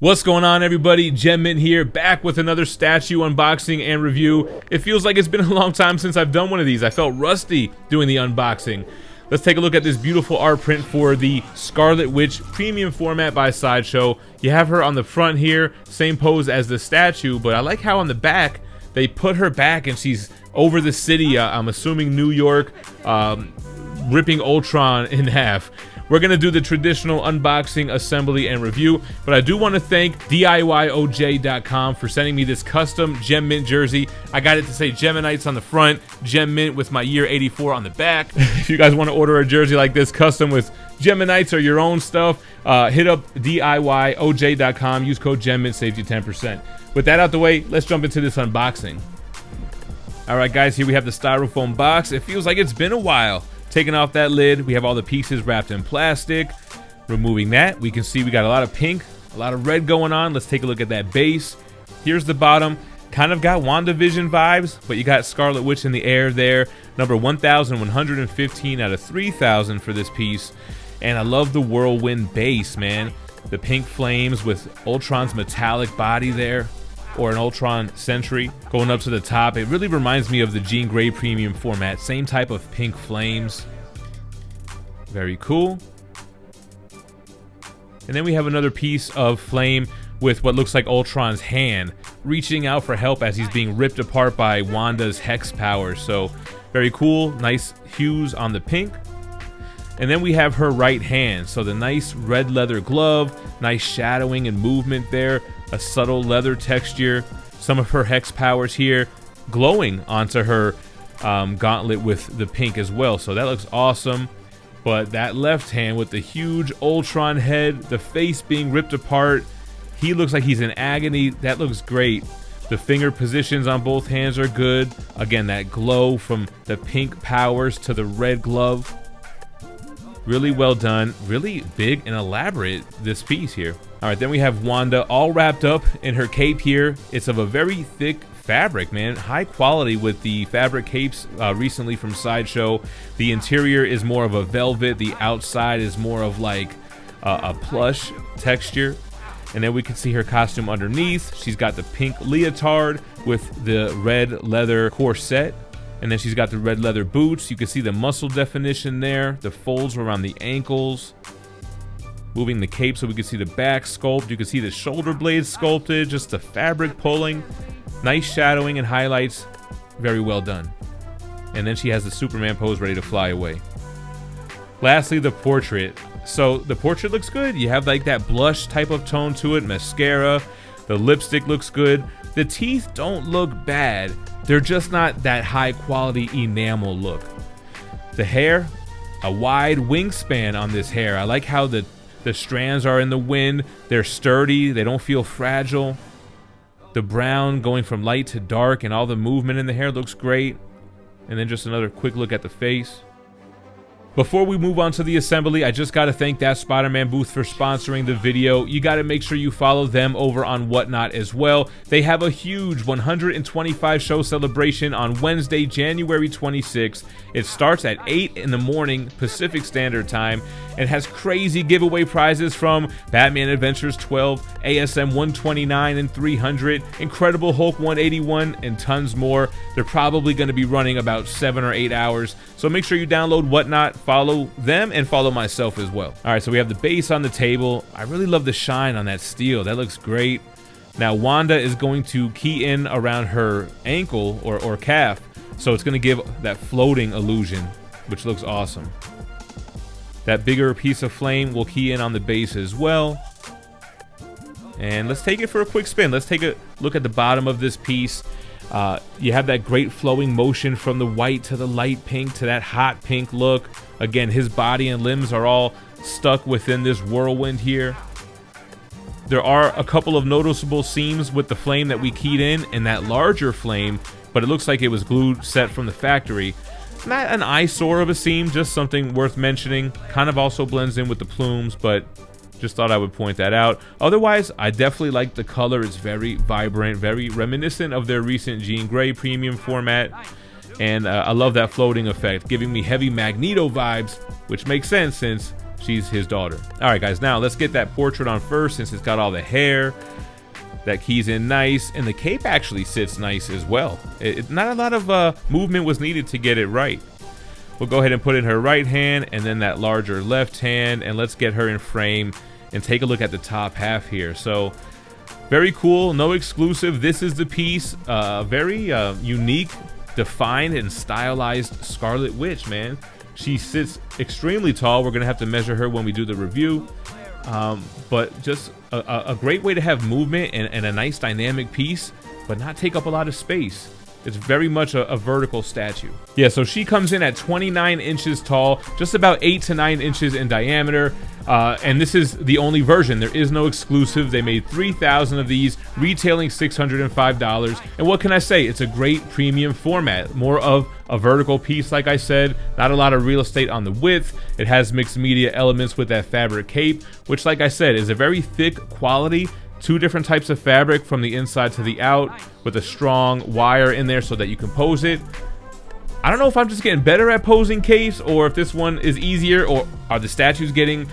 What's going on, everybody? GemMint here, back with another statue unboxing and review. It feels like it's been a long time since I've done one of these. I felt rusty doing the unboxing. Let's take a look at this beautiful art print for the Scarlet Witch Premium Format by Sideshow. You have her on the front here, same pose as the statue, but I like how on the back they put her back and she's over the city, I'm assuming New York, ripping Ultron in half. We're going to do the traditional unboxing, assembly, and review, but I do want to thank DIYOJ.com for sending me this custom GemMint jersey. I got it to say Geminites on the front, GemMint with my year 84 on the back. If you guys want to order a jersey like this, custom with Geminites or your own stuff, hit up DIYOJ.com, use code GemMint, saves you 10%. With that out the way, let's jump into this unboxing. Alright guys, here we have the styrofoam box. It feels like it's been a while. Taking off that lid, we have all the pieces wrapped in plastic. Removing that, we can see we got a lot of pink, a lot of red going on. Let's take a look at that base. Here's the bottom. Kind of got Wandavision vibes, but you got Scarlet Witch in the air there. Number 1,115 out of 3,000 for this piece. And I love the whirlwind base, man. The pink flames with Ultron's metallic body there, or an Ultron Sentry going up to the top. It really reminds me of the Jean Grey Premium Format. Same type of pink flames. Very cool. And then we have another piece of flame with what looks like Ultron's hand reaching out for help as he's being ripped apart by Wanda's hex power. So very cool. Nice hues on the pink. And then we have her right hand. So the nice red leather glove, nice shadowing and movement there, a subtle leather texture, some of her hex powers here glowing onto her gauntlet with the pink as well. So that looks awesome. But that left hand with the huge Ultron head, the face being ripped apart, he looks like he's in agony. That looks great. The finger positions on both hands are good. Again, that glow from the pink powers to the red glove. Really well done, really big and elaborate, this piece here. All right, then we have Wanda all wrapped up in her cape here. It's of a very thick fabric, man. High quality with the fabric capes recently from Sideshow. The interior is more of a velvet. The outside is more of like a plush texture. And then we can see her costume underneath. She's got the pink leotard with the red leather corset. And then she's got the red leather boots. You can see the muscle definition there, the folds around the ankles. Moving the cape so we can see the back sculpt. You can see the shoulder blades sculpted, just the fabric pulling. Nice shadowing and highlights. Very well done. And then she has the Superman pose ready to fly away. Lastly, the portrait. So the portrait looks good. You have like that blush type of tone to it, mascara. The lipstick looks good. The teeth don't look bad. They're just not that high quality enamel look. The hair, a wide wingspan on this hair. I like how the strands are in the wind. They're sturdy. They don't feel fragile. The brown going from light to dark and all the movement in the hair looks great. And then just another quick look at the face. Before we move on to the assembly, I just got to thank That Spider-Man Booth for sponsoring the video. You got to make sure you follow them over on Whatnot as well. They have a huge 125 show celebration on Wednesday, January 26th. It starts at 8 in the morning Pacific Standard Time and has crazy giveaway prizes from Batman Adventures 12, ASM 129 and 300, Incredible Hulk 181, and tons more. They're probably going to be running about 7 or 8 hours, so make sure you download Whatnot, follow them, and follow myself as well. All right, so we have the base on the table. I really love the shine on that steel. That looks great. Now Wanda is going to key in around her ankle or calf, so it's going to give that floating illusion, which looks awesome. That bigger piece of flame will key in on the base as well. And let's take it for a quick spin. Let's take a look at the bottom of this piece. You have that great flowing motion from the white to the light pink to that hot pink look. Again, his body and limbs are all stuck within this whirlwind here. There are a couple of noticeable seams with the flame that we keyed in and that larger flame, but it looks like it was glued set from the factory. Not an eyesore of a seam, just something worth mentioning. Kind of also blends in with the plumes, but just thought I would point that out. Otherwise, I definitely like the color. It's very vibrant, very reminiscent of their recent Jean Grey Premium Format. And I love that floating effect, giving me heavy Magneto vibes, which makes sense since she's his daughter. All right, guys, now let's get that portrait on first since it's got all the hair. That keys in nice, and the cape actually sits nice as well. Not a lot of movement was needed to get it right. We'll go ahead and put in her right hand and then that larger left hand, and let's get her in frame and take a look at the top half here. So very cool, no exclusive. This is the piece, very unique, defined and stylized Scarlet Witch, man. She sits extremely tall. We're gonna have to measure her when we do the review. But just a great way to have movement and a nice dynamic piece, but not take up a lot of space. It's very much a vertical statue. Yeah, so she comes in at 29 inches tall, just about 8 to 9 inches in diameter. And this is the only version. There is no exclusive. They made 3,000 of these, retailing $605. And what can I say? It's a great premium format. More of a vertical piece, like I said. Not a lot of real estate on the width. It has mixed media elements with that fabric cape, which, like I said, is a very thick quality. 2 different types of fabric from the inside to the out with a strong wire in there so that you can pose it. I don't know if I'm just getting better at posing capes or if this one is easier, or are the statues getting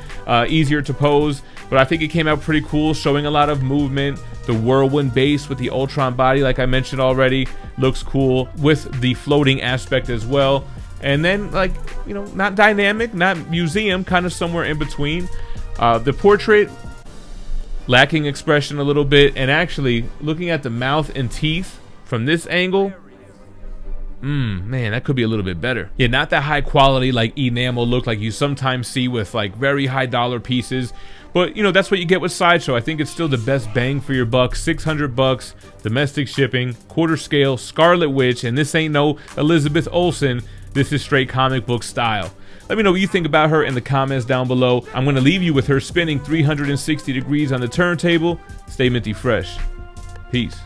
easier to pose, but I think it came out pretty cool, showing a lot of movement. The whirlwind base with the Ultron body, like I mentioned already, looks cool with the floating aspect as well. And then, like, you know, not dynamic, not museum, kind of somewhere in between. The portrait lacking expression a little bit, and actually looking at the mouth and teeth from this angle, man, that could be a little bit better. Yeah, not that high quality like enamel look like you sometimes see with like very high dollar pieces, but you know, that's what you get with Sideshow. I think it's still the best bang for your buck. $600, domestic shipping, quarter scale, Scarlet Witch, and this ain't no Elizabeth Olsen. This is straight comic book style. Let me know what you think about her in the comments down below. I'm going to leave you with her spinning 360 degrees on the turntable. Stay minty fresh. Peace.